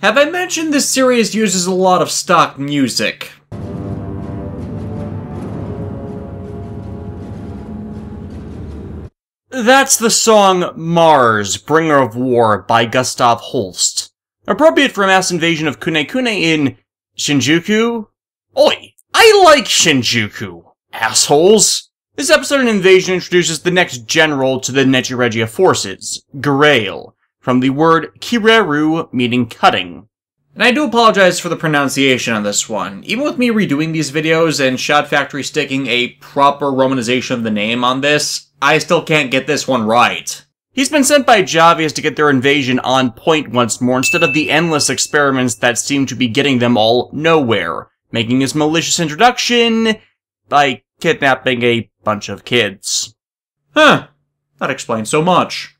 Have I mentioned this series uses a lot of stock music? That's the song Mars, Bringer of War by Gustav Holst. Appropriate for a mass invasion of Kune-Kune in Shinjuku? Oi! I like Shinjuku, assholes! This episode in Invasion introduces the next general to the Nechi Regia forces, Garail, from the word kireru, meaning cutting. And I do apologize for the pronunciation on this one. Even with me redoing these videos and Shot Factory sticking a proper romanization of the name on this, I still can't get this one right. He's been sent by Javias to get their invasion on point once more instead of the endless experiments that seem to be getting them all nowhere, making his malicious introduction by kidnapping a bunch of kids. Huh, that explains so much.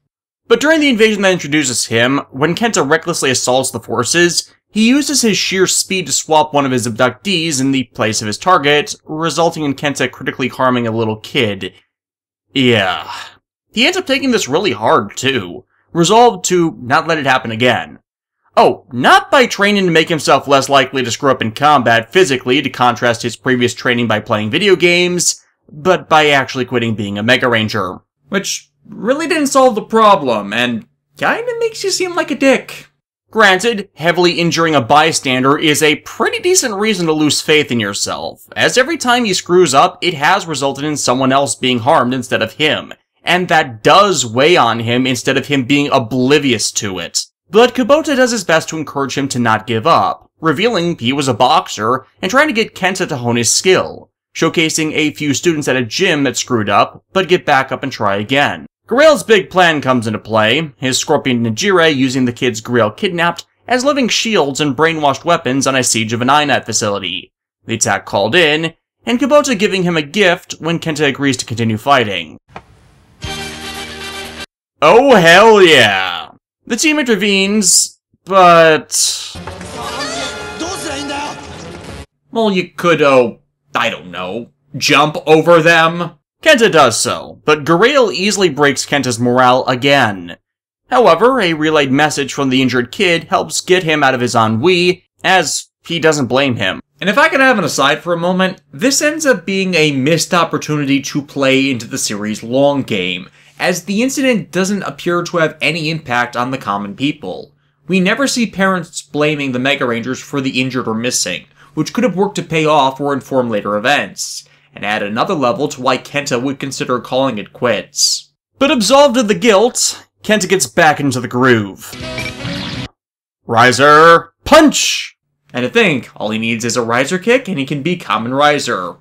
But during the invasion that introduces him, when Kenta recklessly assaults the forces, he uses his sheer speed to swap one of his abductees in the place of his target, resulting in Kenta critically harming a little kid. Yeah. He ends up taking this really hard, too, resolved to not let it happen again. Oh, not by training to make himself less likely to screw up in combat physically to contrast his previous training by playing video games, but by actually quitting being a Megaranger. Which really didn't solve the problem, and kinda makes you seem like a dick. Granted, heavily injuring a bystander is a pretty decent reason to lose faith in yourself, as every time he screws up, it has resulted in someone else being harmed instead of him, and that does weigh on him instead of him being oblivious to it. But Kubota does his best to encourage him to not give up, revealing he was a boxer and trying to get Kenta to hone his skill, showcasing a few students at a gym that screwed up, but get back up and try again. Garail's big plan comes into play, his Scorpion Najire using the kids Garail kidnapped as living shields and brainwashed weapons on a siege of an INAT facility, the attack called in, and Kubota giving him a gift when Kenta agrees to continue fighting. Oh hell yeah! The team intervenes, but... well, you could, I don't know, jump over them? Kenta does so, but Garail easily breaks Kenta's morale again. However, a relayed message from the injured kid helps get him out of his ennui, as he doesn't blame him. And if I could have an aside for a moment, this ends up being a missed opportunity to play into the series' long game, as the incident doesn't appear to have any impact on the common people. We never see parents blaming the Megarangers for the injured or missing, which could have worked to pay off or inform later events, and add another level to why Kenta would consider calling it quits. But absolved of the guilt, Kenta gets back into the groove. Riser punch! And to think, all he needs is a riser kick and he can be Kamen Riser.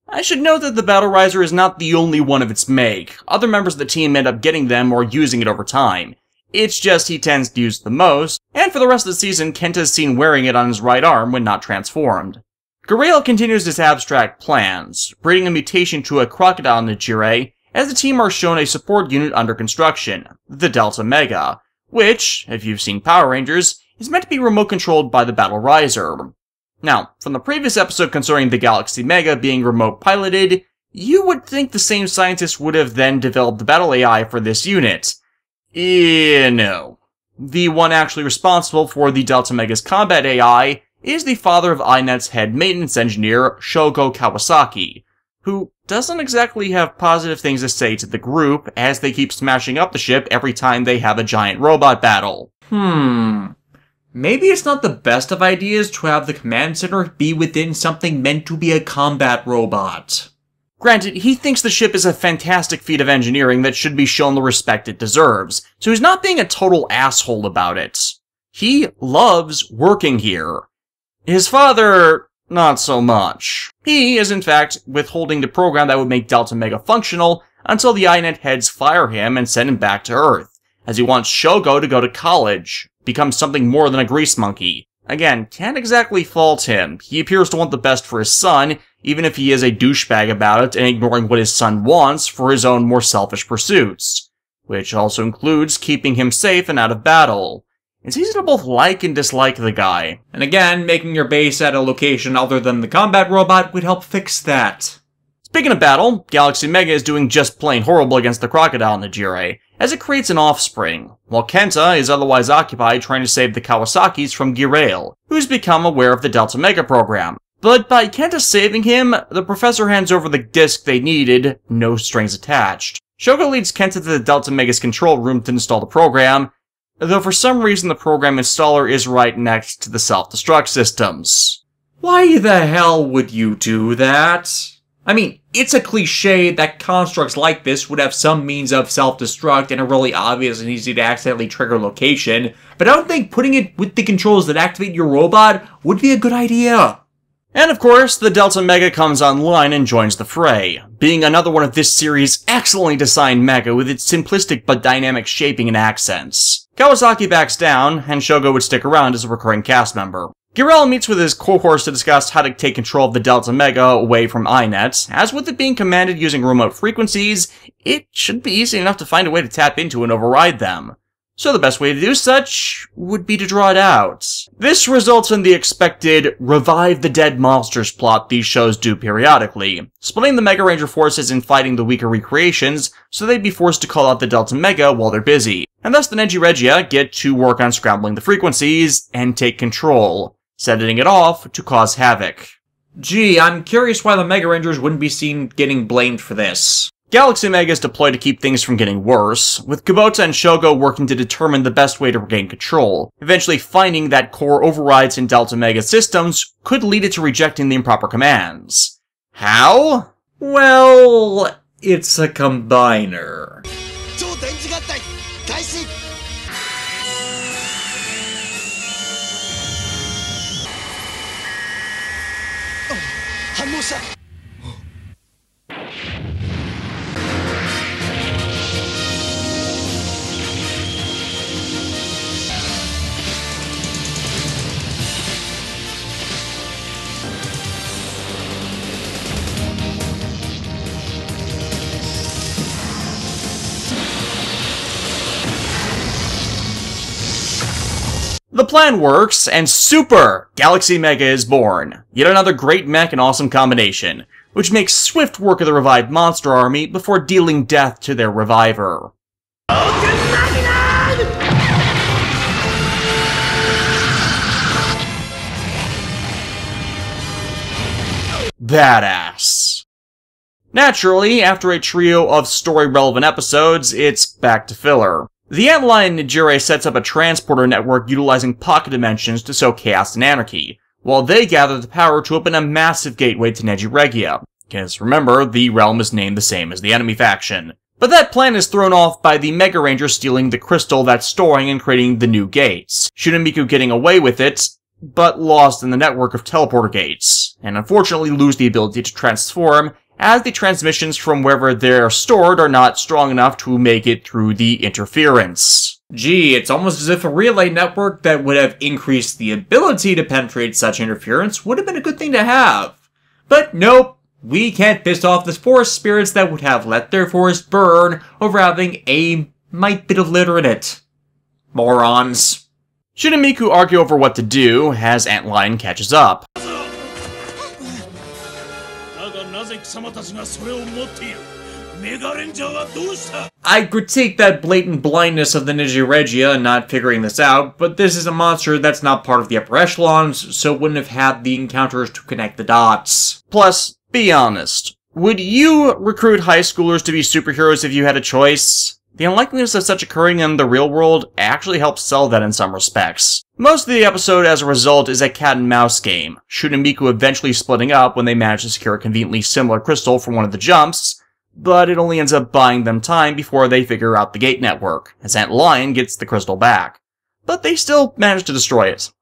I should note that the Battle Riser is not the only one of its make. Other members of the team end up getting them or using it over time. It's just he tends to use it the most, and for the rest of the season, Kenta is seen wearing it on his right arm when not transformed. Garail continues his abstract plans, breeding a mutation to a Crocodile Najire, as the team are shown a support unit under construction, the Delta Mega, which, if you've seen Power Rangers, is meant to be remote controlled by the Battle Riser. Now, from the previous episode concerning the Galaxy Mega being remote piloted, you would think the same scientists would have then developed the battle AI for this unit. No. The one actually responsible for the Delta Mega's combat AI is the father of INET's head maintenance engineer, Shogo Kawasaki, who doesn't exactly have positive things to say to the group, as they keep smashing up the ship every time they have a giant robot battle. Maybe it's not the best of ideas to have the command center be within something meant to be a combat robot. Granted, he thinks the ship is a fantastic feat of engineering that should be shown the respect it deserves, so he's not being a total asshole about it. He loves working here. His father, not so much. He is in fact withholding the program that would make Delta Mega functional until the INET heads fire him and send him back to Earth, as he wants Shogo to go to college, become something more than a grease monkey. Again, can't exactly fault him. He appears to want the best for his son, even if he is a douchebag about it and ignoring what his son wants for his own more selfish pursuits, which also includes keeping him safe and out of battle. It's easy to both like and dislike the guy. And again, making your base at a location other than the combat robot would help fix that. Speaking of battle, Galaxy Mega is doing just plain horrible against the Crocodile Najire, as it creates an offspring, while Kenta is otherwise occupied trying to save the Kawasakis from Girail, who's become aware of the Delta Mega program. But by Kenta saving him, the professor hands over the disc they needed, no strings attached. Shogo leads Kenta to the Delta Mega's control room to install the program, though for some reason the program installer is right next to the self-destruct systems. Why the hell would you do that? I mean, it's a cliche that constructs like this would have some means of self-destruct and a really obvious and easy to accidentally trigger location, but I don't think putting it with the controls that activate your robot would be a good idea. And of course, the Delta Mega comes online and joins the fray, being another one of this series' excellently designed mecha with its simplistic but dynamic shaping and accents. Kawasaki backs down, and Shogo would stick around as a recurring cast member. Girail meets with his cohorts to discuss how to take control of the Delta Mega away from INET. As with it being commanded using remote frequencies, it should be easy enough to find a way to tap into and override them. So the best way to do such would be to draw it out. This results in the expected revive the dead monsters plot these shows do periodically, splitting the Megaranger forces and fighting the weaker recreations so they'd be forced to call out the Delta Mega while they're busy. And thus the Denji Regia get to work on scrambling the frequencies and take control, setting it off to cause havoc. Gee, I'm curious why the Megarangers wouldn't be seen getting blamed for this. Galaxy Mega is deployed to keep things from getting worse, with Kubota and Shogo working to determine the best way to regain control, eventually finding that core overrides in Delta Mega systems could lead it to rejecting the improper commands. How? Well, it's a combiner. The plan works, and Super Galaxy Mega is born. Yet another great mech and awesome combination, which makes swift work of the revived monster army before dealing death to their reviver. Badass. Naturally, after a trio of story-relevant episodes, it's back to filler. The Antlion Nijire sets up a transporter network utilizing pocket dimensions to sow chaos and anarchy, while they gather the power to open a massive gateway to Neji Regia. Because remember, the realm is named the same as the enemy faction. But that plan is thrown off by the Megaranger stealing the crystal that's storing and creating the new gates, Shinamiku getting away with it, but lost in the network of teleporter gates, and unfortunately lose the ability to transform, as the transmissions from wherever they're stored are not strong enough to make it through the interference. Gee, it's almost as if a relay network that would have increased the ability to penetrate such interference would have been a good thing to have. But nope, we can't piss off the forest spirits that would have let their forest burn over having a mite bit of litter in it. Morons. Shinamiku argue over what to do as Antlion catches up. I critique that blatant blindness of the Neji Regia not figuring this out, but this is a monster that's not part of the upper echelons, so wouldn't have had the encounters to connect the dots. Plus, be honest, would you recruit high schoolers to be superheroes if you had a choice? The unlikeliness of such occurring in the real world actually helps sell that in some respects. Most of the episode, as a result, is a cat-and-mouse game, Shinamiku eventually splitting up when they manage to secure a conveniently similar crystal from one of the jumps, but it only ends up buying them time before they figure out the gate network, as Antlion gets the crystal back. But they still manage to destroy it.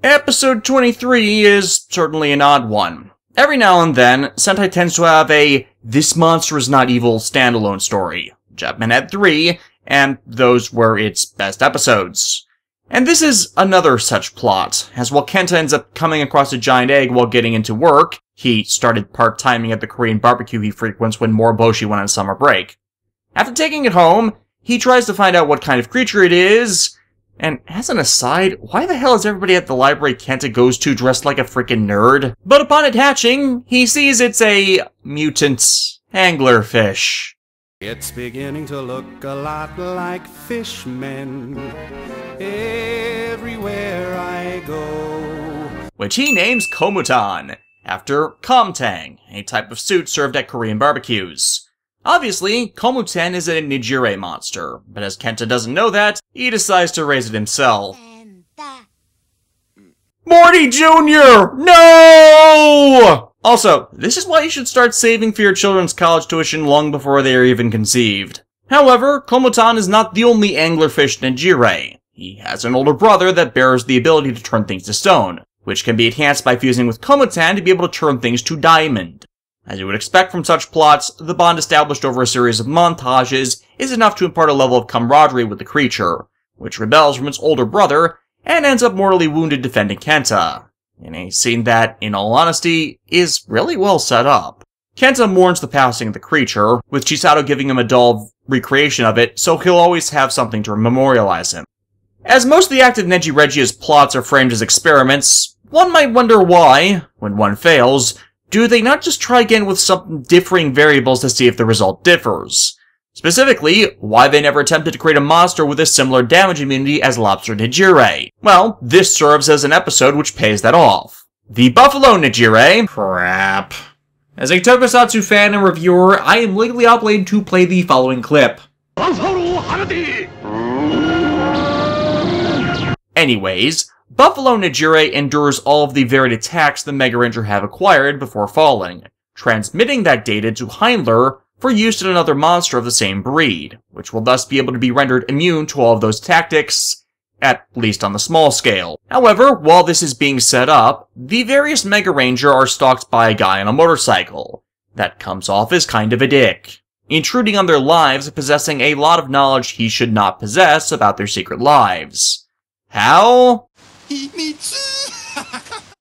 Episode 23 is certainly an odd one. Every now and then, Sentai tends to have a "this monster is not evil" standalone story. Japan had 3, and those were its best episodes. And this is another such plot, as while Kenta ends up coming across a giant egg while getting into work, he started part-timing at the Korean barbecue he frequents when Moriboshi went on summer break. After taking it home, he tries to find out what kind of creature it is, and as an aside, why the hell is everybody at the library Kenta goes to dressed like a freaking nerd? But upon it hatching, he sees it's a mutant anglerfish. It's beginning to look a lot like fishmen everywhere I go. Which he names Komutan, after Komtang, a type of soup served at Korean barbecues. Obviously, Komutan is a Nijire monster, but as Kenta doesn't know that, he decides to raise it himself. Morty Jr.! No! Also, this is why you should start saving for your children's college tuition long before they are even conceived. However, Komutan is not the only anglerfish Nijire. He has an older brother that bears the ability to turn things to stone, which can be enhanced by fusing with Komutan to be able to turn things to diamond. As you would expect from such plots, the bond established over a series of montages is enough to impart a level of camaraderie with the creature, which rebels from its older brother and ends up mortally wounded defending Kenta, in a scene that, in all honesty, is really well set up. Kenta mourns the passing of the creature, with Chisato giving him a doll recreation of it, so he'll always have something to memorialize him. As most of the active Neji Regia's plots are framed as experiments, one might wonder why, when one fails, do they not just try again with some differing variables to see if the result differs? Specifically, why they never attempted to create a monster with a similar damage immunity as Lobster Nijire. Well, this serves as an episode which pays that off. The Buffalo Nijire. Crap. As a Tokusatsu fan and reviewer, I am legally obligated to play the following clip. Anyways, Buffalo Nijire endures all of the varied attacks the Megaranger have acquired before falling, transmitting that data to Heinler for use in another monster of the same breed, which will thus be able to be rendered immune to all of those tactics, at least on the small scale. However, while this is being set up, the various Megaranger are stalked by a guy on a motorcycle that comes off as kind of a dick, intruding on their lives and possessing a lot of knowledge he should not possess about their secret lives. How?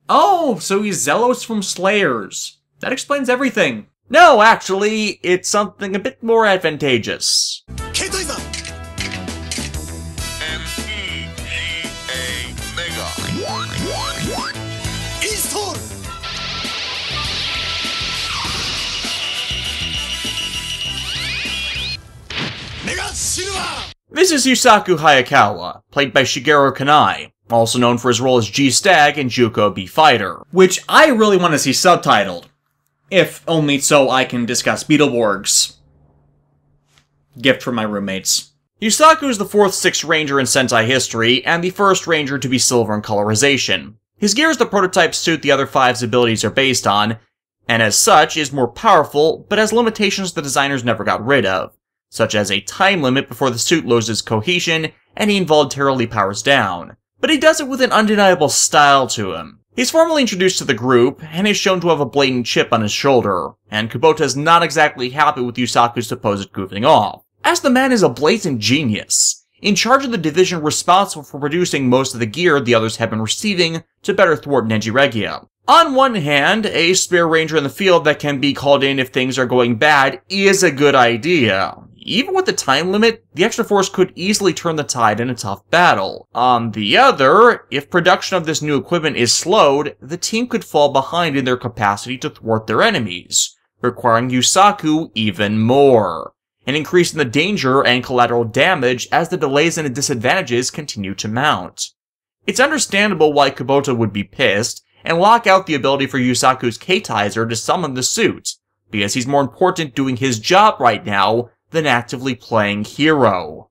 Oh, so he's Zelos from Slayers. That explains everything. No, actually, it's something a bit more advantageous. This is Yusaku Hayakawa, played by Shigeru Kanai, also known for his role as G-Stag in Juko B Fighter. Which I really want to see subtitled. If only so I can discuss Beetleborgs. Gift from my roommates. Yusaku is the fourth Sixth Ranger in Sentai history, and the first Ranger to be silver in colorization. His gear is the prototype suit the other five's abilities are based on, and as such is more powerful, but has limitations the designers never got rid of, such as a time limit before the suit loses cohesion and he involuntarily powers down. But he does it with an undeniable style to him. He's formally introduced to the group, and is shown to have a blatant chip on his shoulder, and Kubota is not exactly happy with Yusaku's supposed goofing off, as the man is a blatant genius, in charge of the division responsible for producing most of the gear the others have been receiving to better thwart Neji Regia. On one hand, a spare ranger in the field that can be called in if things are going bad is a good idea. Even with the time limit, the extra force could easily turn the tide in a tough battle. On the other, if production of this new equipment is slowed, the team could fall behind in their capacity to thwart their enemies, requiring Yusaku even more, and increasing the danger and collateral damage as the delays and disadvantages continue to mount. It's understandable why Kubota would be pissed, and lock out the ability for Yusaku's K-Tizer to summon the suit, because he's more important doing his job right now than actively playing hero.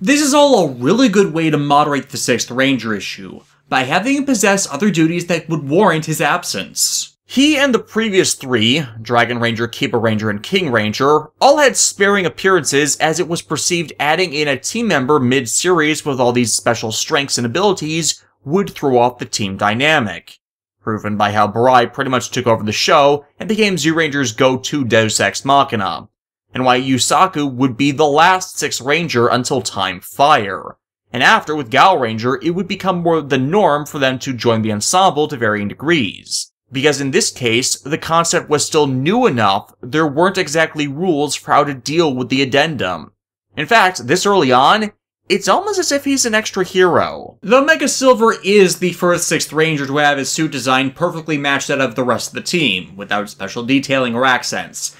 This is all a really good way to moderate the Sixth Ranger issue, by having him possess other duties that would warrant his absence. He and the previous three, Dragon Ranger, Kiba Ranger, and King Ranger, all had sparing appearances as it was perceived adding in a team member mid-series with all these special strengths and abilities would throw off the team dynamic, proven by how Barai pretty much took over the show and became Zyuranger's go-to Deus Ex Machina, and why Yusaku would be the last Sixth Ranger until Time Fire, and after with Gal Ranger it would become more the norm for them to join the ensemble to varying degrees. Because in this case, the concept was still new enough, there weren't exactly rules for how to deal with the addendum. In fact, this early on, it's almost as if he's an extra hero. The Mega Silver is the first 6th Ranger to have his suit design perfectly match that of the rest of the team, without special detailing or accents,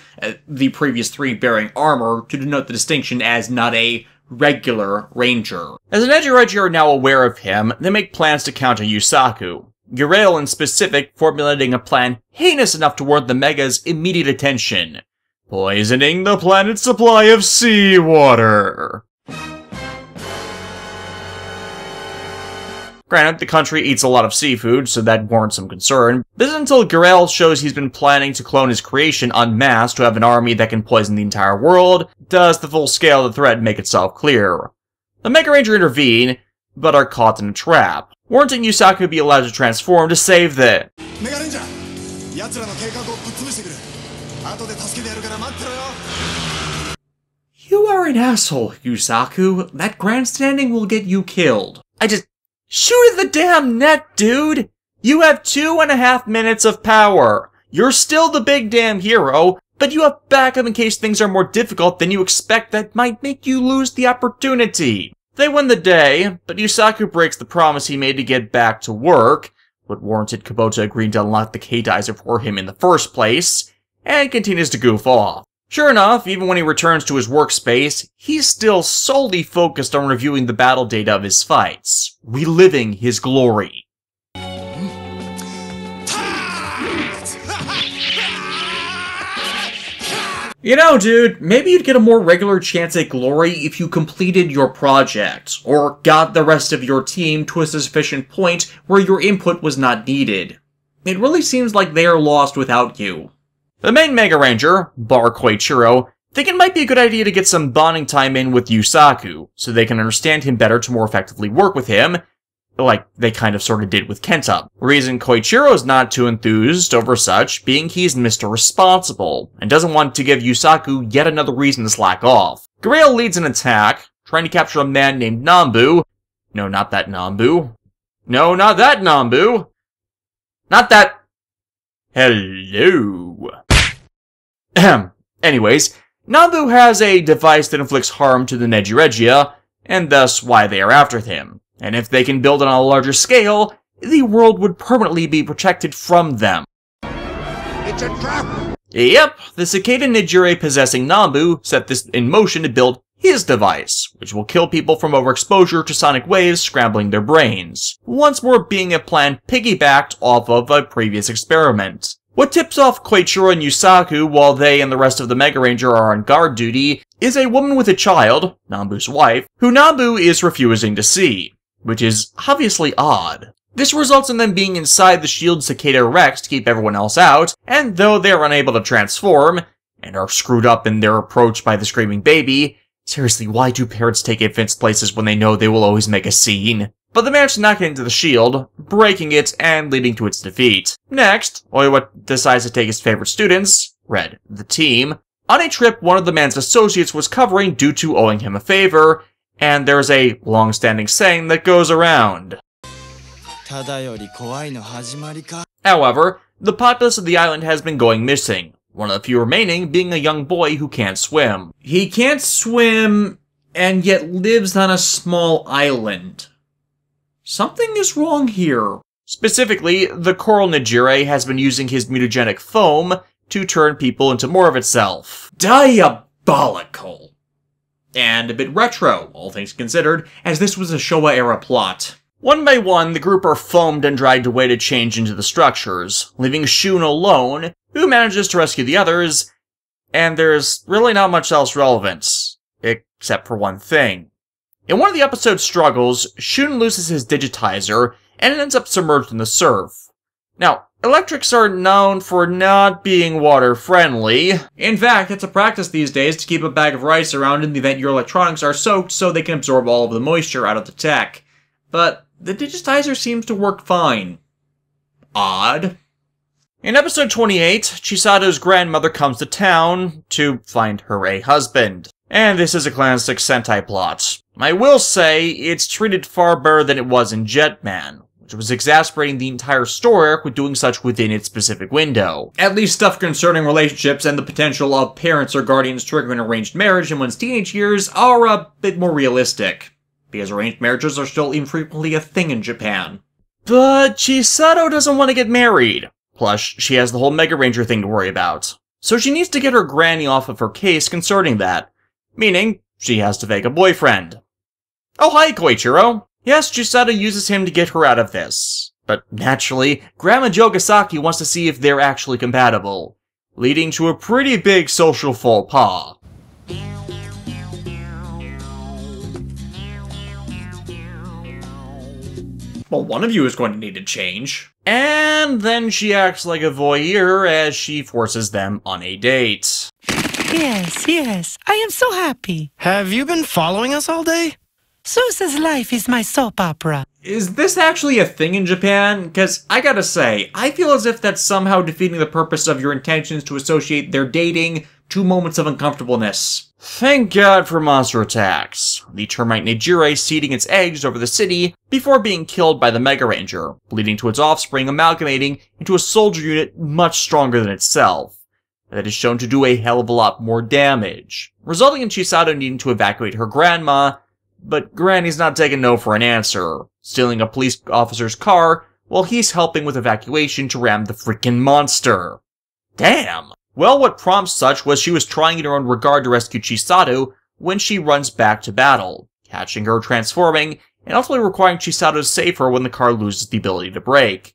the previous 3 bearing armor to denote the distinction as not a regular Ranger. As the Neji are now aware of him, they make plans to counter Yusaku. Gurail in specific formulating a plan heinous enough to warrant the Mega's immediate attention. Poisoning the planet's supply of seawater. Granted, the country eats a lot of seafood, so that warrants some concern. This is until Gurail shows he's been planning to clone his creation en masse to have an army that can poison the entire world, does the full scale of the threat make itself clear. The Megaranger intervene, but are caught in a trap, warranting Yusaku be allowed to transform to save the Megaranger! You are an asshole, Yusaku. That grandstanding will get you killed. Shoot at the damn net, dude! You have 2.5 minutes of power. You're still the big damn hero, but you have backup in case things are more difficult than you expect that might make you lose the opportunity. They win the day, but Yusaku breaks the promise he made to get back to work, what warranted Kubota agreeing to unlock the K-Dizer for him in the first place, and continues to goof off. Sure enough, even when he returns to his workspace, he's still solely focused on reviewing the battle data of his fights, reliving his glory. You know, dude, maybe you'd get a more regular chance at glory if you completed your project, or got the rest of your team to a sufficient point where your input was not needed. It really seems like they are lost without you. The main Megaranger, Bar Koichiro, think it might be a good idea to get some bonding time in with Yusaku, so they can understand him better to more effectively work with him, like they kind of sort of did with Kenta. Reason Koichiro's not too enthused over such being he's Mr. Responsible, and doesn't want to give Yusaku yet another reason to slack off. Gurail leads an attack, trying to capture a man named Nambu. No, not that Nambu. No, not that Nambu. Not that... Hello. Anyways, Nambu has a device that inflicts harm to the Neji, and thus why they are after him. And if they can build it on a larger scale, the world would permanently be protected from them. It's a trap! Yep, the Cicada Nejire possessing Nambu set this in motion to build his device, which will kill people from overexposure to sonic waves scrambling their brains, once more being a plan piggybacked off of a previous experiment. What tips off Koichiro and Yusaku while they and the rest of the Megaranger are on guard duty is a woman with a child, Nambu's wife, who Nambu is refusing to see, which is obviously odd. This results in them being inside the shield Cicada Rex to keep everyone else out, and though they are unable to transform, and are screwed up in their approach by the screaming baby, seriously, why do parents take infants places when they know they will always make a scene? But they manage to knock it into the shield, breaking it and leading to its defeat. Next, Oiwa decides to take his favorite students, Red, the team, on a trip one of the man's associates was covering due to owing him a favor, and there's a long-standing saying that goes around. However, the populace of the island has been going missing, one of the few remaining being a young boy who can't swim. He can't swim, and yet lives on a small island. Something is wrong here. Specifically, the Coral Nejire has been using his mutagenic foam to turn people into more of itself. Diabolical. And a bit retro, all things considered, as this was a Showa-era plot. One by one, the group are foamed and dragged away to change into the structures, leaving Shun alone, who manages to rescue the others, and there's really not much else relevant, except for one thing. In one of the episode's struggles, Shun loses his digitizer, and ends up submerged in the surf. Now, electrics are known for not being water-friendly. In fact, it's a practice these days to keep a bag of rice around in the event your electronics are soaked so they can absorb all of the moisture out of the tech. But the digitizer seems to work fine. Odd. In episode 28, Chisato's grandmother comes to town to find her a husband. And this is a classic Sentai plot. I will say, it's treated far better than it was in Jetman, which was exasperating the entire story arc with doing such within its specific window. At least stuff concerning relationships and the potential of parents or guardians triggering arranged marriage in one's teenage years are a bit more realistic. because arranged marriages are still infrequently a thing in Japan. But Chisato doesn't want to get married. Plus, she has the whole Megaranger thing to worry about. So she needs to get her granny off of her case concerning that. Meaning, she has to fake a boyfriend. Oh hi, Koichiro. Yes, Chisato uses him to get her out of this. But naturally, Grandma Jogasaki wants to see if they're actually compatible, leading to a pretty big social faux pas. Well, one of you is going to need to change. And then she acts like a voyeur as she forces them on a date. Yes, I am so happy. Have you been following us all day? Sousa's life is my soap opera. Is this actually a thing in Japan? Because I gotta say, I feel as if that's somehow defeating the purpose of your intentions to associate their dating to moments of uncomfortableness. Thank God for monster attacks. The termite Nijire seeding its eggs over the city before being killed by the Megaranger, leading to its offspring amalgamating into a soldier unit much stronger than itself. That is shown to do a hell of a lot more damage, resulting in Chisato needing to evacuate her grandma, but Granny's not taking no for an answer, stealing a police officer's car while he's helping with evacuation to ram the freaking monster. Damn! Well, what prompts such was she was trying in her own regard to rescue Chisato when she runs back to battle, catching her transforming, and ultimately requiring Chisato to save her when the car loses the ability to brake.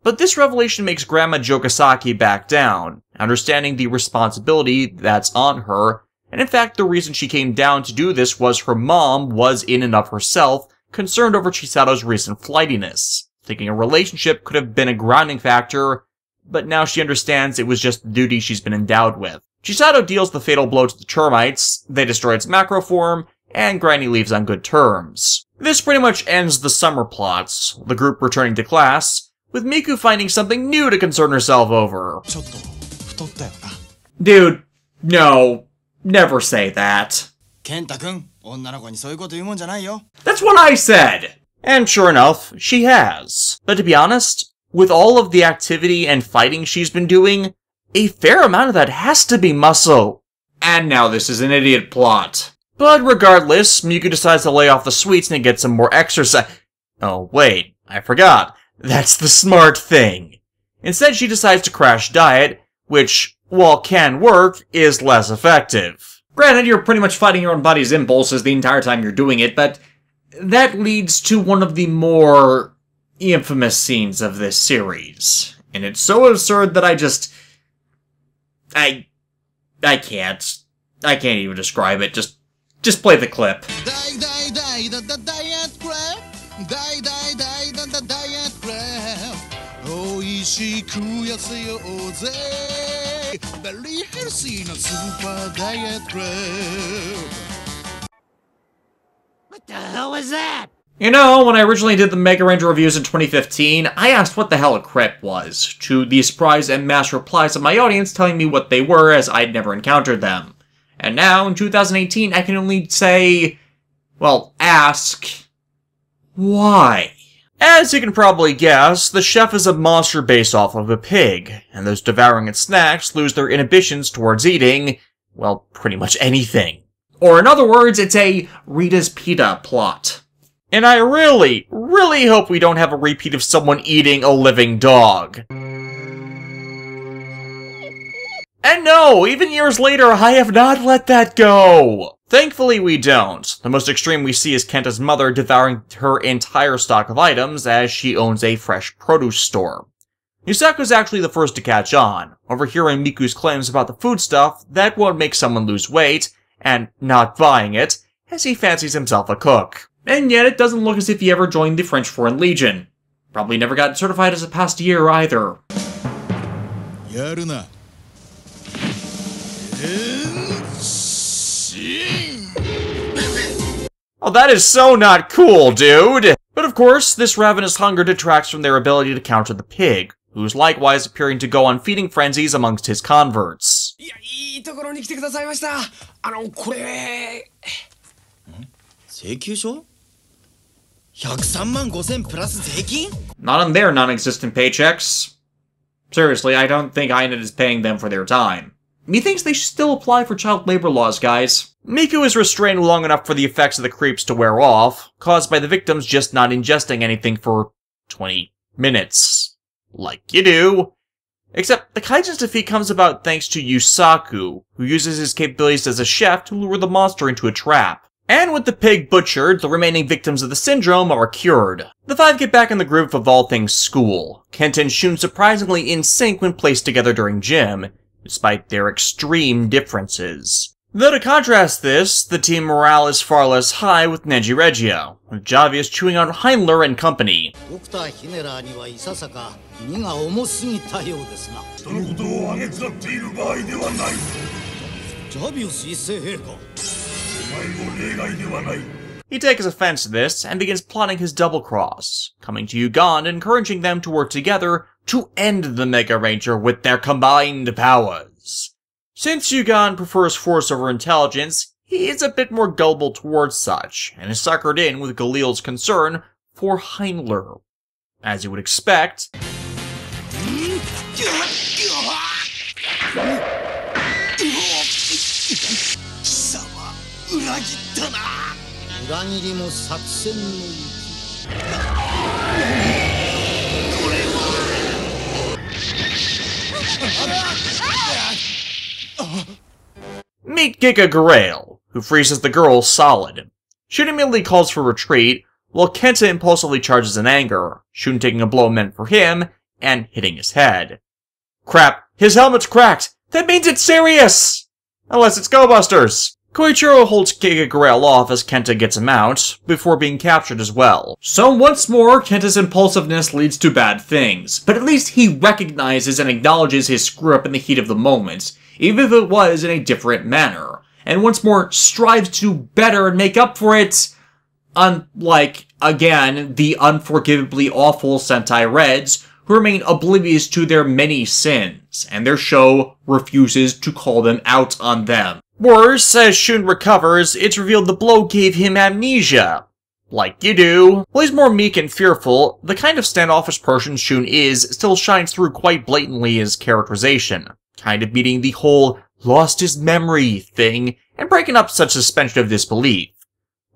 But this revelation makes Grandma Jogasaki back down, understanding the responsibility that's on her, and in fact the reason she came down to do this was her mom was in and of herself concerned over Chisato's recent flightiness, thinking a relationship could have been a grounding factor, but now she understands it was just the duty she's been endowed with. Chisato deals the fatal blow to the termites, they destroy its macro form, and Granny leaves on good terms. This pretty much ends the summer plots, the group returning to class, with Miku finding something new to concern herself over. Dude, no. Never say that. That's what I said! And sure enough, she has. But to be honest, with all of the activity and fighting she's been doing, a fair amount of that has to be muscle. And now this is an idiot plot. But regardless, Miku decides to lay off the sweets and get some more exercise. Oh wait, I forgot. That's the smart thing. Instead, she decides to crash diet, which, while can work, is less effective. Granted, you're pretty much fighting your own body's impulses the entire time you're doing it, but that leads to one of the more infamous scenes of this series. And it's so absurd that I can't. I can't even describe it. Just play the clip. Very healthy super diet crab. What the hell was that? You know, when I originally did the Megaranger reviews in 2015, I asked what the hell a crepe was, to the surprise and mass replies of my audience telling me what they were as I'd never encountered them. And now, in 2018, I can only say, well, ask, why? As you can probably guess, the chef is a monster based off of a pig, and those devouring its snacks lose their inhibitions towards eating, well, pretty much anything. Or in other words, it's a Rita's Pita plot. And I really, really hope we don't have a repeat of someone eating a living dog. And no, even years later, I have not let that go! Thankfully, we don't. The most extreme we see is Kenta's mother devouring her entire stock of items as she owns a fresh produce store. Yusaku's actually the first to catch on, overhearing Miku's claims about the food stuff that won't make someone lose weight, and not buying it, as he fancies himself a cook. And yet it doesn't look as if he ever joined the French Foreign Legion. Probably never got certified as a pastier either. Yaruna. Oh, that is so not cool, dude! But of course, this ravenous hunger detracts from their ability to counter the pig, who's likewise appearing to go on feeding frenzies amongst his converts. Not on their non-existent paychecks. Seriously, I don't think INET is paying them for their time. Methinks they should still apply for child labor laws, guys. Miku is restrained long enough for the effects of the creeps to wear off, caused by the victims just not ingesting anything for 20 minutes. Like you do. Except the Kaijin's defeat comes about thanks to Yusaku, who uses his capabilities as a chef to lure the monster into a trap. And with the pig butchered, the remaining victims of the syndrome are cured. The five get back in the groove of all things school. Kenta and Shun surprisingly in sync when placed together during gym, despite their extreme differences. Though to contrast this, the team morale is far less high with Neji Regio, with Javius chewing on Heinler and company. He takes offense to this and begins plotting his double-cross, coming to Uganda and encouraging them to work together to end the Megaranger with their combined powers. Since Yugan prefers force over intelligence, he is a bit more gullible towards such, and is suckered in with Galil's concern for Heinler. As you would expect, meet Giga Grail, who freezes the girl solid. Shun immediately calls for retreat, while Kenta impulsively charges in anger, Shun taking a blow meant for him and hitting his head. Crap, his helmet's cracked! That means it's serious! Unless it's Go Busters! Koichiro holds Giga Grail off as Kenta gets him out, before being captured as well. So once more, Kenta's impulsiveness leads to bad things, but at least he recognizes and acknowledges his screw-up in the heat of the moment, even if it was in a different manner, and once more strives to better and make up for it, unlike, again, the unforgivably awful Sentai Reds, who remain oblivious to their many sins, and their show refuses to call them out on them. Worse, as Shun recovers, it's revealed the blow gave him amnesia. Like you do. While he's more meek and fearful, the kind of standoffish person Shun is still shines through quite blatantly as characterization, kind of beating the whole lost his memory thing and breaking up such suspension of disbelief.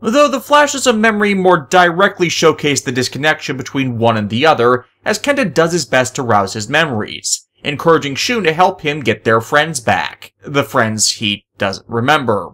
Though the flashes of memory more directly showcase the disconnection between one and the other, as Kenta does his best to rouse his memories, encouraging Shun to help him get their friends back. The friends he doesn't remember.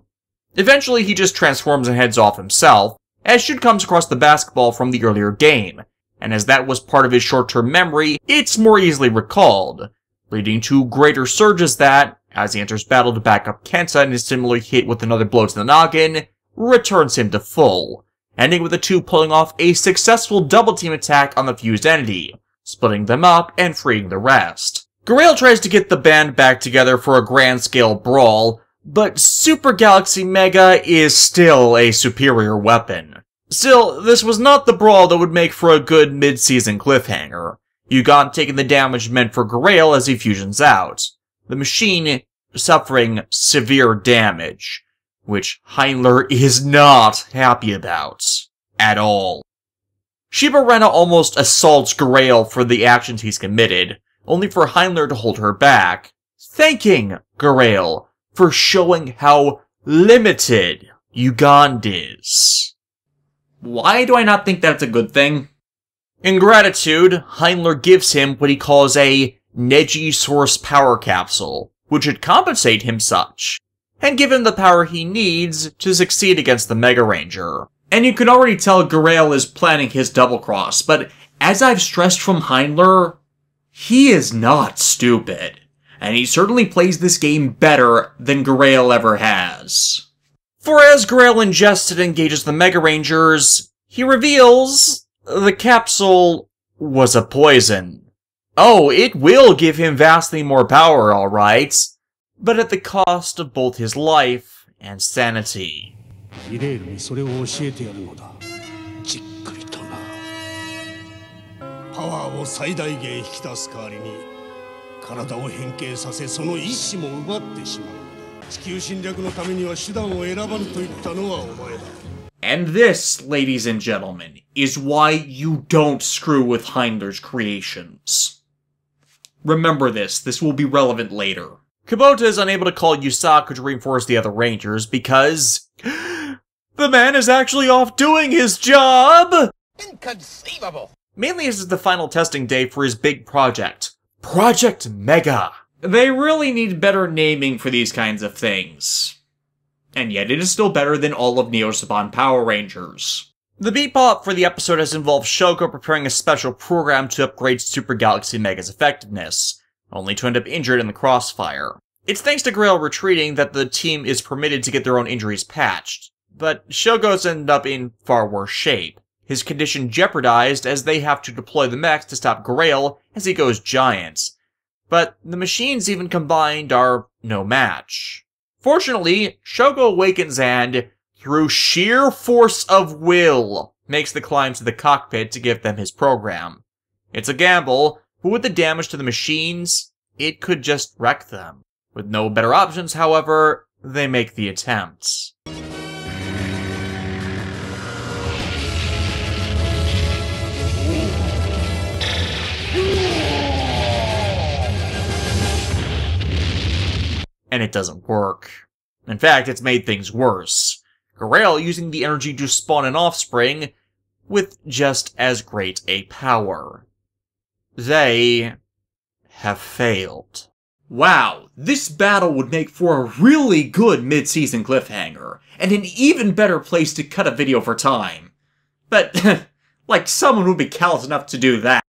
Eventually, he just transforms and heads off himself, as Shun comes across the basketball from the earlier game, and as that was part of his short-term memory, it's more easily recalled, leading to greater surges that, as he enters battle to back up Kenta and is similarly hit with another blow to the noggin, returns him to full, ending with the two pulling off a successful double-team attack on the fused entity, splitting them up and freeing the rest. Grail tries to get the band back together for a grand-scale brawl, but Super Galaxy Mega is still a superior weapon. Still, this was not the brawl that would make for a good mid-season cliffhanger. Yugan taking the damage meant for Grail as he fusions out, the machine suffering severe damage, which Heinler is not happy about. At all. Shiba Rena almost assaults Grail for the actions he's committed, only for Heinler to hold her back, thanking Grail for showing how limited Ugand is. Why do I not think that's a good thing? In gratitude, Heinler gives him what he calls a Neji Source Power Capsule, which should compensate him such, and give him the power he needs to succeed against the Megaranger. And you can already tell Grail is planning his double-cross, but as I've stressed from Heinler, he is not stupid. And he certainly plays this game better than Grail ever has. For as Grail ingests and engages the Megarangers, he reveals the capsule was a poison. Oh, it will give him vastly more power, alright, but at the cost of both his life and sanity. イレールにそれを教えてやるのだ。じっくりとな。パワーを最大限引き出す代わりに、体を変形させその意志も奪ってしまうのだ。地球侵略のためには手段を選ばぬと言ったのはお前だ。And this, ladies and gentlemen, is why you don't screw with Heinler's creations. Remember this will be relevant later. Kubota is unable to call Yusaku to reinforce the other Rangers because the man is actually off doing his job! Inconceivable! Mainly this is the final testing day for his big project, Project Mega. They really need better naming for these kinds of things. And yet it is still better than all of Neo Saban Power Rangers. The beat pop for the episode has involved Shogo preparing a special program to upgrade Super Galaxy Mega's effectiveness, only to end up injured in the crossfire. It's thanks to Grail retreating that the team is permitted to get their own injuries patched, but Shogo's ended up in far worse shape. His condition jeopardized as they have to deploy the mechs to stop Grail as he goes giant. But the machines even combined are no match. Fortunately, Shogo awakens and, through sheer force of will, makes the climb to the cockpit to give them his program. It's a gamble, but with the damage to the machines, it could just wreck them. With no better options, however, they make the attempt. And it doesn't work. In fact, it's made things worse. Grail using the energy to spawn an offspring with just as great a power. They have failed. Wow, this battle would make for a really good mid-season cliffhanger, and an even better place to cut a video for time. But, like someone would be callous enough to do that.